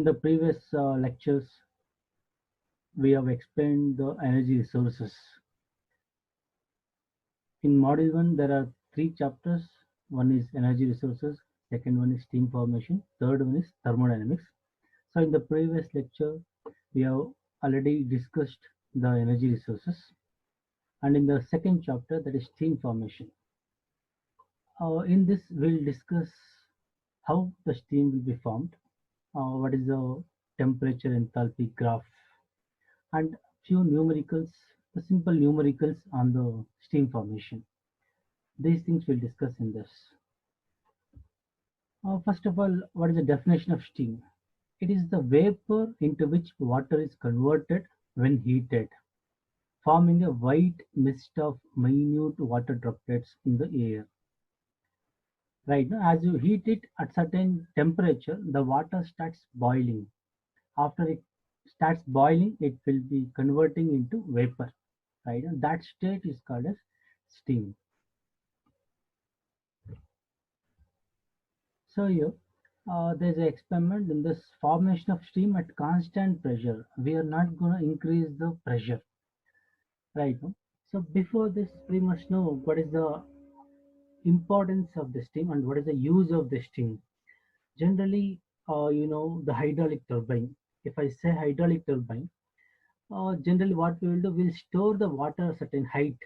So in the previous lectures, we have explained the energy resources. In module 1, there are 3 chapters. One is energy resources, second one is steam formation, third one is thermodynamics. So in the previous lecture, we have already discussed the energy resources. And in the second chapter, that is steam formation. In this, we'll discuss how the steam will be formed, what is the temperature enthalpy graph, and few numericals, the simple numericals on the steam formation. These things we'll discuss in this. First of all, what is the definition of steam? It is the vapor into which water is converted when heated, forming a white mist of minute water droplets in the air. Right now, as you heat it at certain temperature, the water starts boiling. After it starts boiling, it will be converting into vapor. Right, and that state is called as steam. So here, there's an experiment in this formation of steam at constant pressure. We are not going to increase the pressure, right? No? So before this, we must know what is the importance of the steam and what is the use of the steam. Generally, the hydraulic turbine. If I say hydraulic turbine, generally what we will do, we'll store the water at a certain height.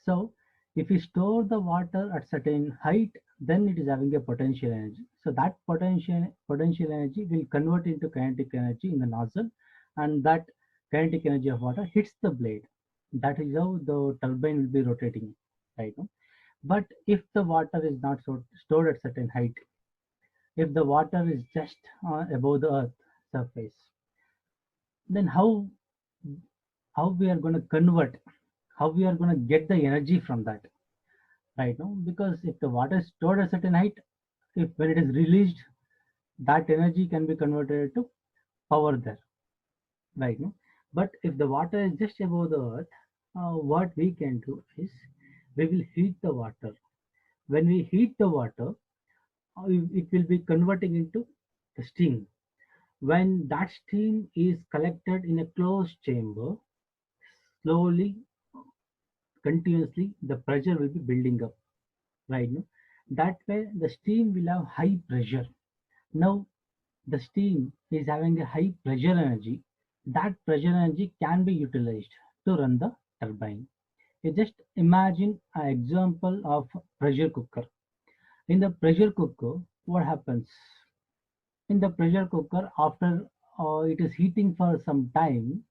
So if we store the water at certain height, then it is having a potential energy. So that potential energy will convert into kinetic energy in the nozzle, and that kinetic energy of water hits the blade. That is how the turbine will be rotating, right? No? But if the water is not stored at certain height, if the water is just above the earth surface, then how we are going to convert, how we are going to get the energy from that, right? No, because if the water is stored at a certain height, if when it is released, that energy can be converted to power there, right? No, but if the water is just above the earth, what we can do is we will heat the water. When we heat the water, it will be converting into the steam. When that steam is collected in a closed chamber, slowly, continuously, the pressure will be building up, right? No? That way, the steam will have high pressure. Now, the steam is having a high pressure energy. That pressure energy can be utilized to run the turbine. You just imagine an example of pressure cooker. In the pressure cooker, what happens? In the pressure cooker, after it is heating for some time,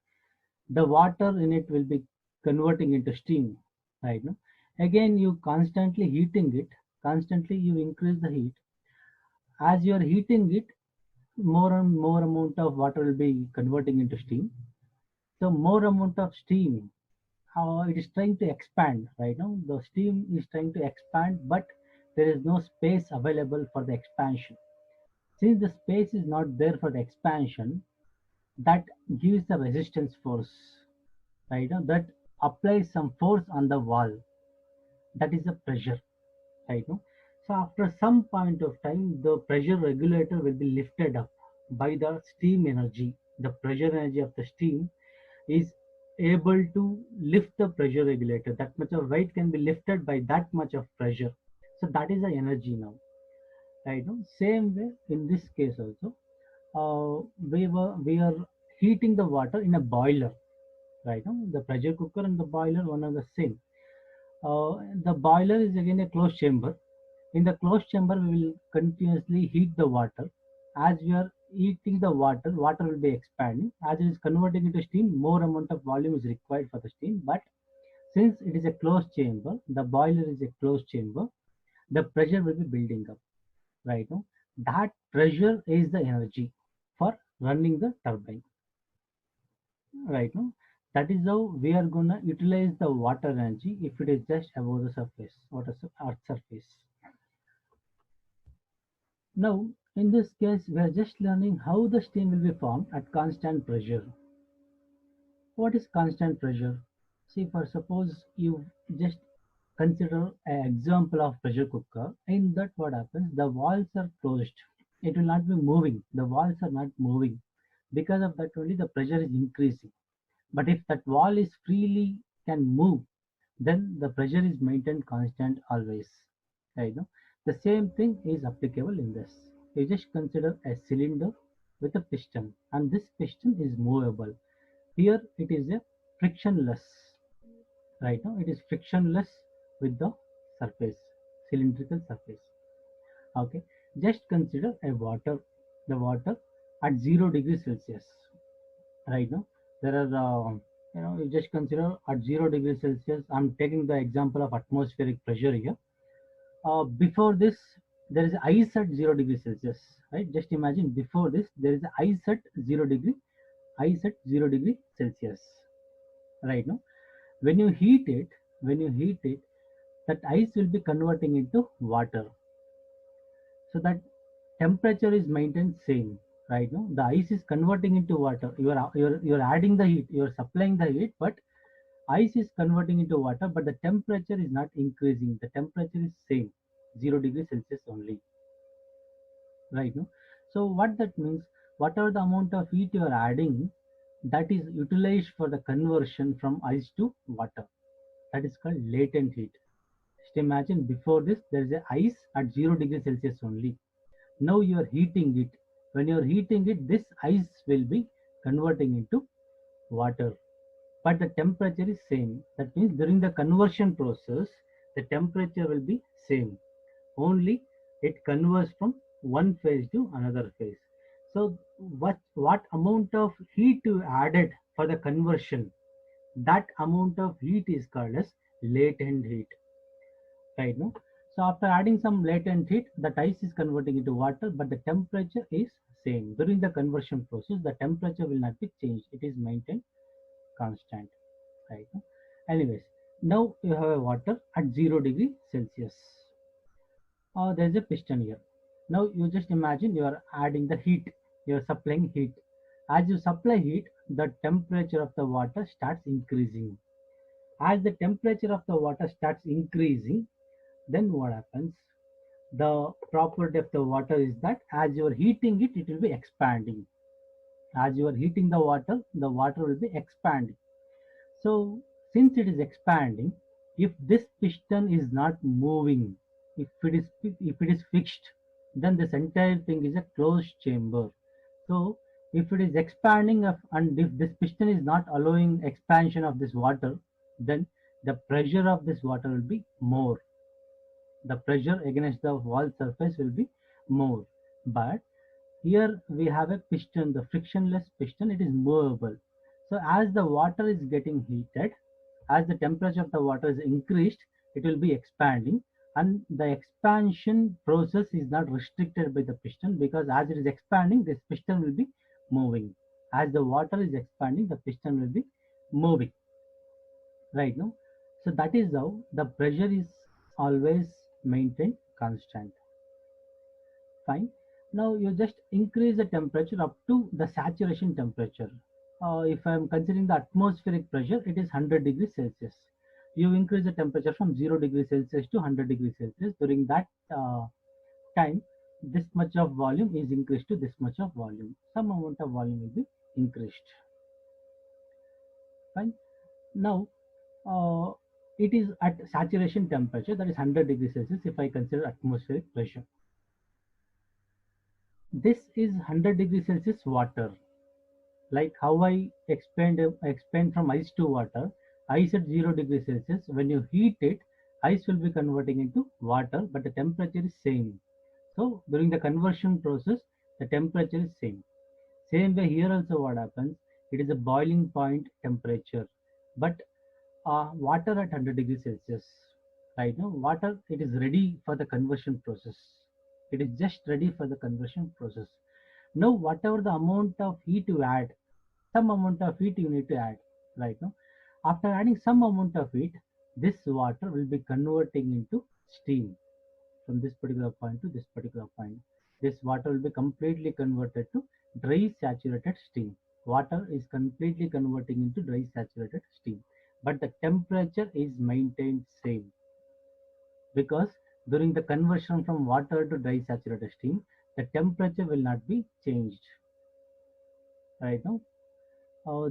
the water in it will be converting into steam, right? No? Again, you constantly heating it, constantly you increase the heat. As you are heating it, more and more amount of water will be converting into steam. So more amount of steam, how it is trying to expand, right? Now the steam is trying to expand, but there is no space available for the expansion. Since the space is not there for the expansion, that gives the resistance force, right? Now that applies some force on the wall. That is the pressure, right? No? So after some point of time, the pressure regulator will be lifted up by the steam energy. The pressure energy of the steam is able to lift the pressure regulator. That much of weight can be lifted by that much of pressure. So that is the energy now, right? No? Same way in this case also, we are heating the water in a boiler, right? No? The pressure cooker and the boiler one are the same. The boiler is again a closed chamber. In the closed chamber, we will continuously heat the water. As we are heating the water, water will be expanding. As it is converting into steam, more amount of volume is required for the steam. But since it is a closed chamber, the boiler is a closed chamber, the pressure will be building up. Right now, that pressure is the energy for running the turbine. Right now, that is how we are gonna utilize the water energy if it is just above the surface, earth surface. Now, in this case, we are just learning how the steam will be formed at constant pressure. What is constant pressure? See, for suppose you just consider an example of pressure cooker. In that, what happens? The walls are closed. It will not be moving. The walls are not moving. Because of that only the pressure is increasing. But if that wall is freely can move, then the pressure is maintained constant always. Right? No? The same thing is applicable in this. You just consider a cylinder with a piston, and this piston is movable. Here it is a frictionless. Right now it is frictionless with the surface, cylindrical surface. Okay, just consider a water, the water at 0 degrees Celsius. Right now there are you just consider at 0 degrees Celsius. I'm taking the example of atmospheric pressure here. Before this there is ice at 0 degrees Celsius, right? Just imagine before this there is ice at 0 Celsius. Right now when you heat it, when you heat it, that ice will be converting into water, so that temperature is maintained same. Right now the ice is converting into water. You're adding the heat, you're supplying the heat, but ice is converting into water, but the temperature is not increasing. The temperature is same, 0 degrees Celsius only. Right now, so what that means, whatever the amount of heat you are adding, that is utilized for the conversion from ice to water. That is called latent heat. Just imagine before this there is a ice at 0 degrees Celsius only. Now you are heating it. When you are heating it, this ice will be converting into water, but the temperature is same. That means during the conversion process, the temperature will be same. Only it converts from one phase to another phase. So what amount of heat you added for the conversion, that amount of heat is called as latent heat. Right now, so after adding some latent heat, the ice is converting into water, but the temperature is same. During the conversion process, the temperature will not be changed. It is maintained constant. Right now. Anyways, now you have a water at 0 degree Celsius. There is a piston here. Now you just imagine you are adding the heat. You are supplying heat. As you supply heat, the temperature of the water starts increasing. As the temperature of the water starts increasing, then what happens? The property of the water is that as you are heating it, it will be expanding. As you are heating the water will be expanding. So since it is expanding, if this piston is not moving, if it is fixed, then this entire thing is a closed chamber. So if it is expanding and if this piston is not allowing expansion of this water, then the pressure of this water will be more. The pressure against the wall surface will be more. But here we have a piston, the frictionless piston, it is movable. So as the water is getting heated, as the temperature of the water is increased, it will be expanding, and the expansion process is not restricted by the piston, because as it is expanding, this piston will be moving. As the water is expanding, the piston will be moving. Right now, so that is how the pressure is always maintained constant. Fine. Now you just increase the temperature up to the saturation temperature. If I am considering the atmospheric pressure, it is 100 degrees Celsius. You increase the temperature from 0 degrees Celsius to 100 degrees Celsius. During that time, this much of volume is increased to this much of volume. Some amount of volume will be increased. Fine. Now, uh, it is at saturation temperature, that is 100 degrees Celsius if I consider atmospheric pressure. This is 100 degrees Celsius water. Like how I explained from ice to water. Ice at 0 degrees Celsius, when you heat it, ice will be converting into water, but the temperature is same. So during the conversion process, the temperature is same. Same way here also what happens, it is a boiling point temperature. But water at 100 degrees Celsius, right now, water, it is ready for the conversion process. It is just ready for the conversion process. Now, whatever the amount of heat you add, some amount of heat you need to add, right now. After adding some amount of heat, this water will be converting into steam from this particular point to this particular point. This water will be completely converted to dry saturated steam. Water is completely converting into dry saturated steam, but the temperature is maintained same, because during the conversion from water to dry saturated steam, the temperature will not be changed. Right now,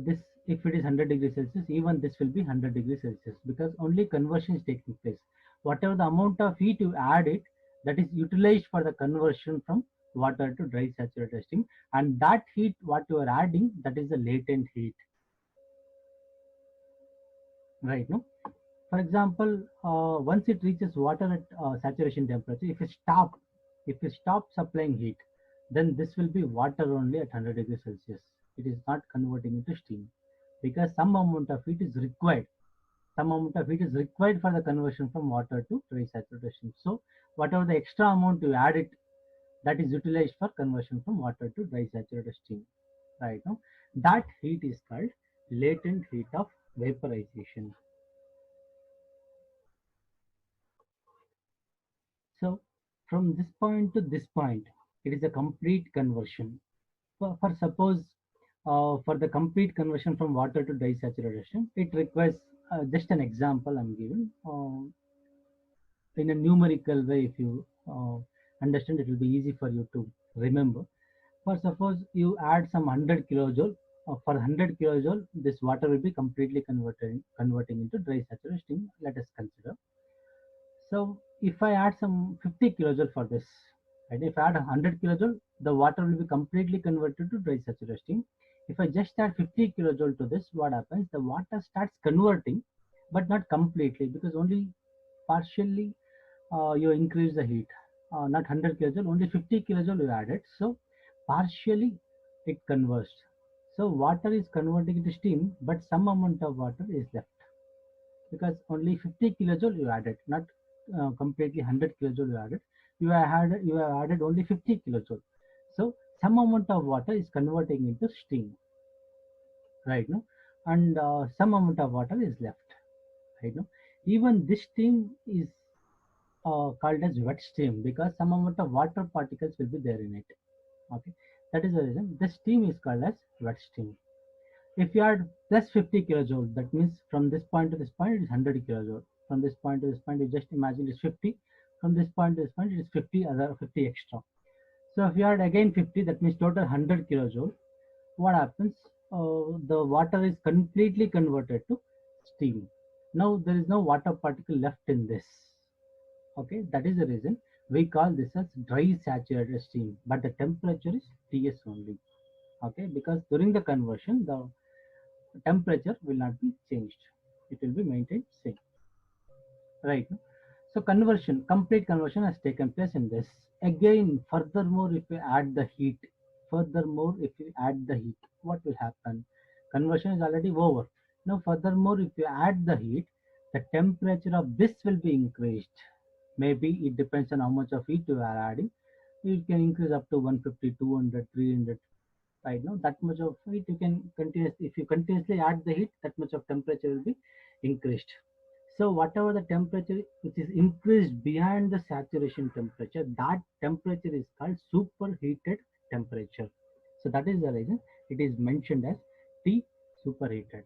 this, if it is 100 degrees Celsius, even this will be 100 degrees Celsius, because only conversion is taking place. Whatever the amount of heat you add it, that is utilized for the conversion from water to dry saturated steam, and that heat what you are adding, that is the latent heat. Right now, for example, once it reaches water at saturation temperature, if you stop supplying heat, then this will be water only at 100 degrees Celsius. It is not converting into steam, because some amount of heat is required. Some amount of heat is required for the conversion from water to dry saturation. So whatever the extra amount you add it, that is utilized for conversion from water to dry saturated steam. Right now, that heat is called latent heat of vaporization. So from this point to this point, it is a complete conversion. For suppose, for the complete conversion from water to dry saturation, it requires, just an example I'm giving, in a numerical way. If you understand, it will be easy for you to remember. For suppose you add some 100 kilojoule, for 100 kilojoule, this water will be completely converting into dry saturation. Let us consider. So if I add some 50 kilojoule for this, and if I add 100 kilojoule, the water will be completely converted to dry saturation. If I just add 50 kilojoule to this, what happens? The water starts converting, but not completely, because only partially you increase the heat. Not 100 kilojoule, only 50 kilojoule you added. So partially it converts. So water is converting into steam, but some amount of water is left, because only 50 kilojoule you added, not completely 100 kilojoule you added. You have added only 50 kilojoule. So some amount of water is converting into steam, right now, and some amount of water is left, right now. Even this steam is called as wet steam, because some amount of water particles will be there in it. Okay, that is the reason this steam is called as wet steam. If you add plus 50 kilojoule, that means from this point to this point it is 100 kilojoule. From this point to this point, you just imagine it's 50. From this point to this point, it is 50, other 50 extra. So if you add again 50, that means total 100 kilojoule. What happens? The water is completely converted to steam. Now there is no water particle left in this. Okay, that is the reason we call this as dry saturated steam, but the temperature is Ts only. Okay, because during the conversion, the temperature will not be changed. It will be maintained same. Right. So conversion, complete conversion has taken place in this. Again, furthermore, if you add the heat, what will happen? Conversion is already over. Now, furthermore, if you add the heat, the temperature of this will be increased. Maybe it depends on how much of heat you are adding. It can increase up to 150, 200, 300. Right now, that much of heat you can continuously, if you continuously add the heat, that much of temperature will be increased. So whatever the temperature which is increased beyond the saturation temperature, that temperature is called superheated temperature. So that is the reason it is mentioned as T superheated.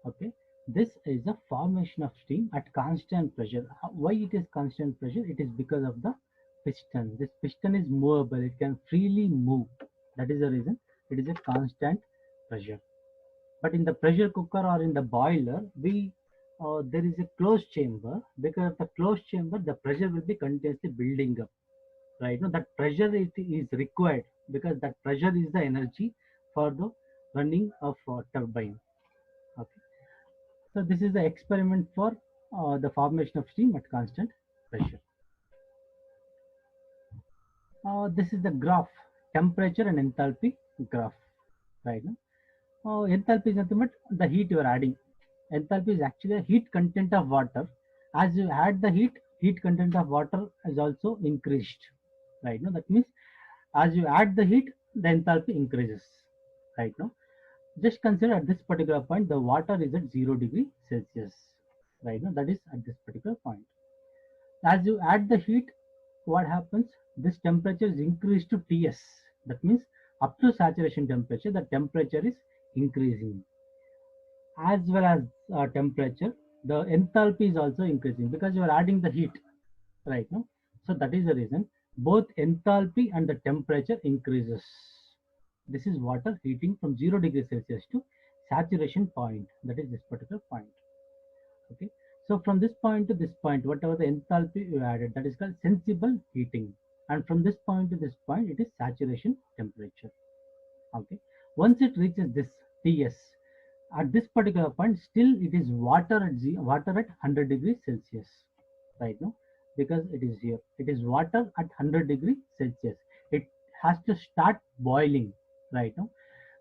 Okay, this is the formation of steam at constant pressure. Why it is constant pressure? It is because of the piston. This piston is movable, it can freely move. That is the reason it is a constant pressure. But in the pressure cooker or in the boiler, we there is a closed chamber. Because of the closed chamber, the pressure will be continuously building up. Right now, that pressure is required, because that pressure is the energy for the running of turbine. Okay. So this is the experiment for the formation of steam at constant pressure. This is the graph, temperature and enthalpy graph. Right now, enthalpy is nothing but the heat you are adding. Enthalpy is actually a heat content of water. As you add the heat content of water is also increased. Right now, that means as you add the heat, the enthalpy increases. Right now, just consider at this particular point the water is at 0 degree Celsius. Right now, that is at this particular point. As you add the heat, what happens? This temperature is increased to Ts. That means up to saturation temperature, the temperature is increasing. As well as temperature, the enthalpy is also increasing, because you are adding the heat right now. So that is the reason both enthalpy and the temperature increases. This is water heating from 0 degrees Celsius to saturation point, that is this particular point. Okay, so from this point to this point, whatever the enthalpy you added, that is called sensible heating, and from this point to this point, it is saturation temperature. Okay, once it reaches this Ts, at this particular point, still it is water at water at 100 degrees Celsius, right now, because it is here. It is water at 100 degrees Celsius. It has to start boiling, right now.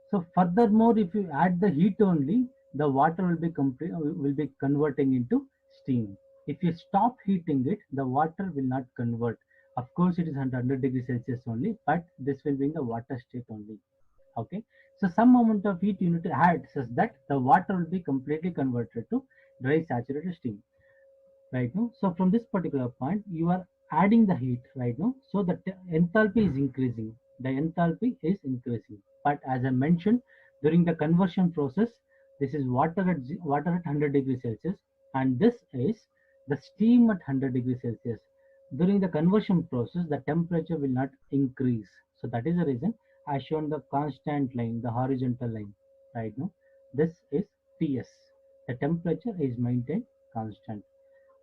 So furthermore, if you add the heat only, the water will be converting into steam. If you stop heating it, the water will not convert. Of course, it is 100 degrees Celsius only, but this will be in the water state only. Okay, so some amount of heat you need to add such that the water will be completely converted to dry saturated steam, right now. So from this particular point, you are adding the heat right now, so the enthalpy is increasing. The enthalpy is increasing, but as I mentioned, during the conversion process, this is water at 100 degrees Celsius, and this is the steam at 100 degrees Celsius. During the conversion process, the temperature will not increase. So that is the reason I shown the constant line, the horizontal line, right now. This is Ts. The temperature is maintained constant.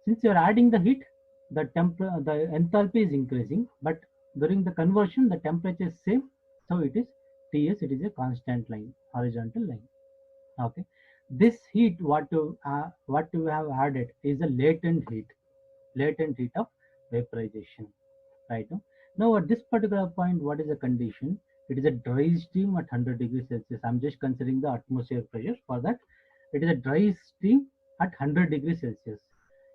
Since you are adding the heat, the enthalpy is increasing, but during the conversion, the temperature is same, so it is Ts. It is a constant line, horizontal line. Okay, this heat what you have added is a latent heat of vaporization, right now. Now at this particular point, what is the condition? It is a dry steam at 100 degrees Celsius. I'm just considering the atmospheric pressure for that. It is a dry steam at 100 degrees Celsius.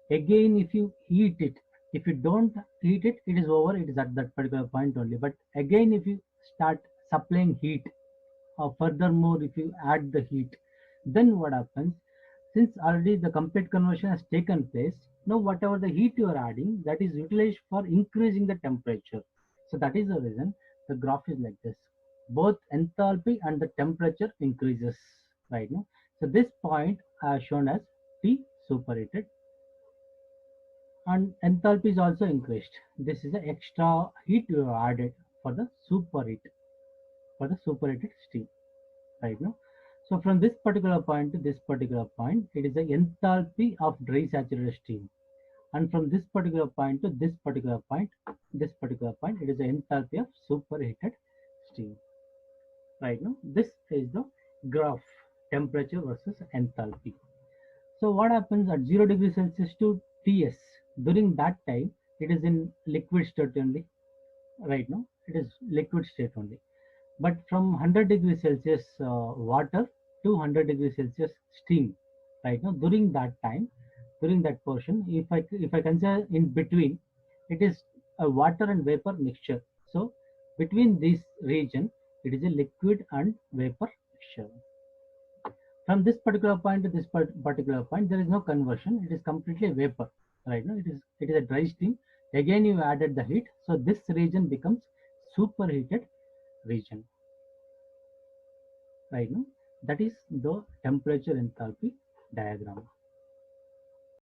Again, if you heat it, if you don't heat it, it is over. It is at that particular point only. But again, if you start supplying heat, or furthermore, if you add the heat, then what happens? Since already the complete conversion has taken place, now whatever the heat you are adding, that is utilized for increasing the temperature. So that is the reason the graph is like this. Both enthalpy and the temperature increases right now. So this point shown as T superheated, and enthalpy is also increased. This is the extra heat you have added for the superheated steam right now. So from this particular point to this particular point, it is the enthalpy of dry saturated steam. And from this particular point to this particular point, it is the enthalpy of superheated steam. Right now, this is the graph, temperature versus enthalpy. So what happens at 0 degrees Celsius to Ts? During that time, it is in liquid state only. Right now, it is liquid state only. But from 100 degrees Celsius water to 100 degrees Celsius steam, right now, during that time, during that portion, if I consider in between, it is a water and vapor mixture. So between this region, it is a liquid and vapor mixture. From this particular point to this particular point, there is no conversion. It is completely vapor. Right now, it is a dry steam. Again, you added the heat, so this region becomes superheated region. Right now, that is the temperature enthalpy diagram.